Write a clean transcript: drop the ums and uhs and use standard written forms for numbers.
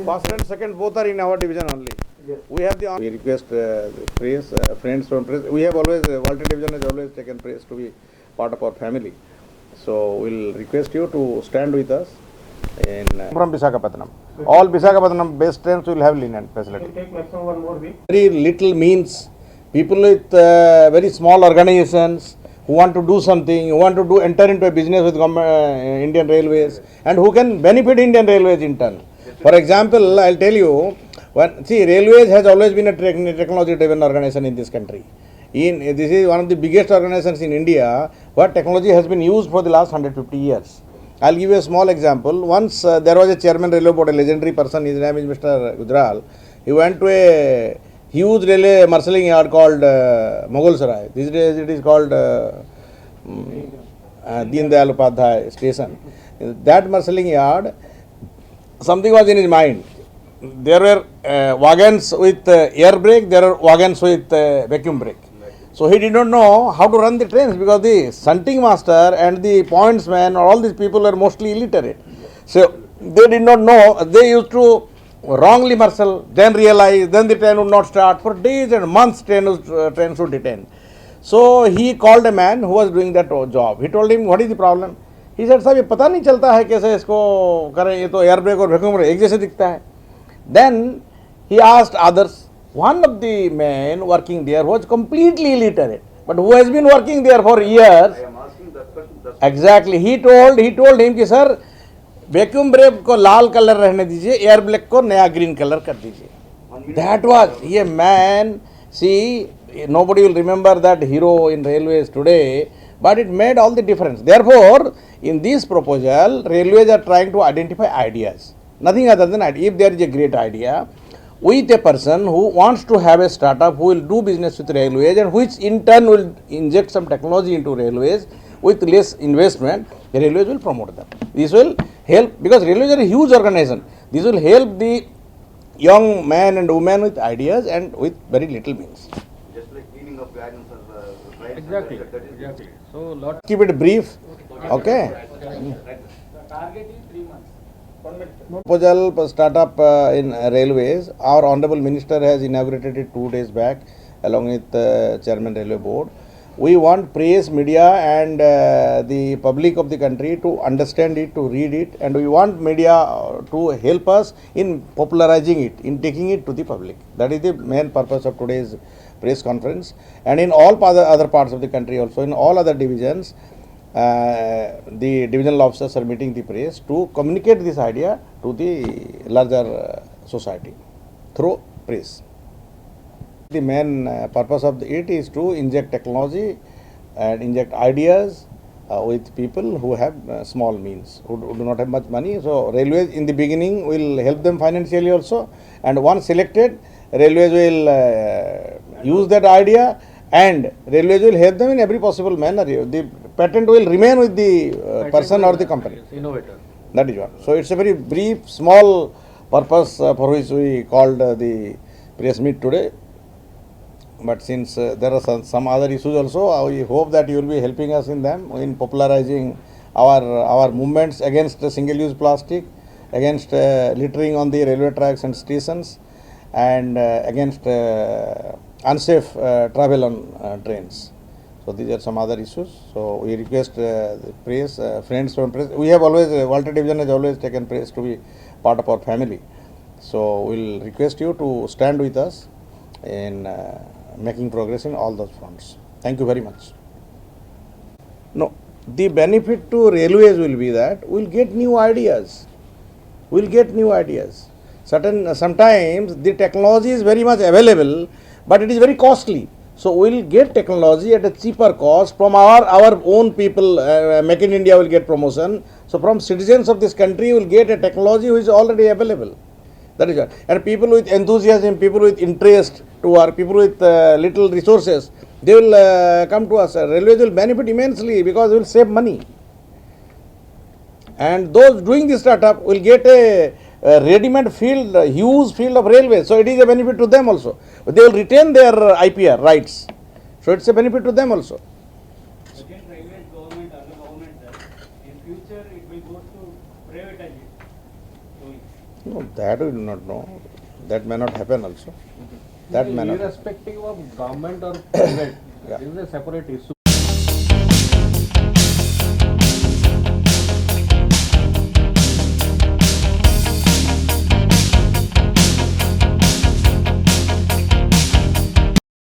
First and second both are in our division only. Yes. We have the. We request press, friends from press. We have always Walter Division has always taken press to be part of our family. So we'll request you to stand with us. In from Visakhapatnam, all Visakhapatnam based trains will have linen facility. It will take maximum 1 more week. Very little means, people with very small organizations who want to do something, who want to do enter into a business with government, Indian Railways, and who can benefit Indian Railways in turn. For example, I'll tell you, Railways has always been a technology-driven organization in this country. This is one of the biggest organizations in India where technology has been used for the last 150 years. I'll give you a small example. Once there was a chairman railway board, a legendary person, his name is Mr. Gujral. He went to a huge railway marshalling yard called Mughal Sarai. These days it is called Deen Dayal Upadhyay station. That marshalling yard, something was in his mind. There were wagons with air brake, there were wagons with vacuum brake. So he did not know how to run the trains because the shunting master and the pointsman, all these people are mostly illiterate. So they did not know, they used to wrongly marshal, then realize, then the train would not start. For days and months trains would detain. So he called a man who was doing that job. He told him, what is the problem? He said, sir, ये पता नहीं चलता है कैसे इसको करें, ये तो एयर ब्रेक और वैक्यूम ब्रेक एक जैसे दिखता है. Then he asked others. One of the men working there was completely illiterate, but who has been working there for years. I am asking that question. Exactly. He told him कि sir vacuum break को लाल colour रहने दीजिए, air brake को नया green colour कर दीजिए. That was a man. See, nobody will remember that hero in railways today, but it made all the difference. Therefore, in this proposal, railways are trying to identify ideas. Nothing other than idea. If there is a great idea, with a person who wants to have a startup who will do business with railways and which in turn will inject some technology into railways with less investment, the railways will promote them. This will help because railways are a huge organization. This will help the young man and women with ideas and with very little means. Just like cleaning of wagons or trains. Exactly. That is Exactly. So lot. Keep it brief. Okay. The target is 3 months. Proposal startup in railways. Our Honorable Minister has inaugurated it 2 days back along with Chairman Railway Board. We want press, media and the public of the country to understand it, to read it, and we want media to help us in popularizing it, in taking it to the public. That is the main purpose of today's press conference. And in all other parts of the country also, in all other divisions, the divisional officers are meeting the press to communicate this idea to the larger society through press. The main purpose of it is to inject technology and inject ideas with people who have small means, who do not have much money. So railways in the beginning will help them financially also, and once selected, railways will use that idea and railways will help them in every possible manner. The patent will remain with the person or the company. Innovator. That is one. So it's a very brief, small purpose for which we called the press meet today. But since there are some other issues also, we hope that you will be helping us in them, in popularizing our movements against single-use plastic, against littering on the railway tracks and stations, and against unsafe travel on trains. So these are some other issues. So we request the press, friends from press. We have always, Walter Division has always taken press to be part of our family. So we'll request you to stand with us in making progress in all those fronts. Thank you very much. No, the benefit to railways will be that we'll get new ideas. We'll get new ideas. Sometimes the technology is very much available, but it is very costly. So we'll get technology at a cheaper cost from our own people. Make in India will get promotion. So from citizens of this country will get a technology which is already available. That is what. And people with enthusiasm, people with interest to work, people with little resources, they will come to us. Railways will benefit immensely because they will save money. And those doing this startup will get a ready-made field, a huge field of railways. So it is a benefit to them also. But they will retain their IPR rights. So it's a benefit to them also. Again, railways government, other government, in future it will go to privatize it. No, that we do not know. That may not happen also. That may not. Irrespective of government or private, Yeah. this is a separate issue.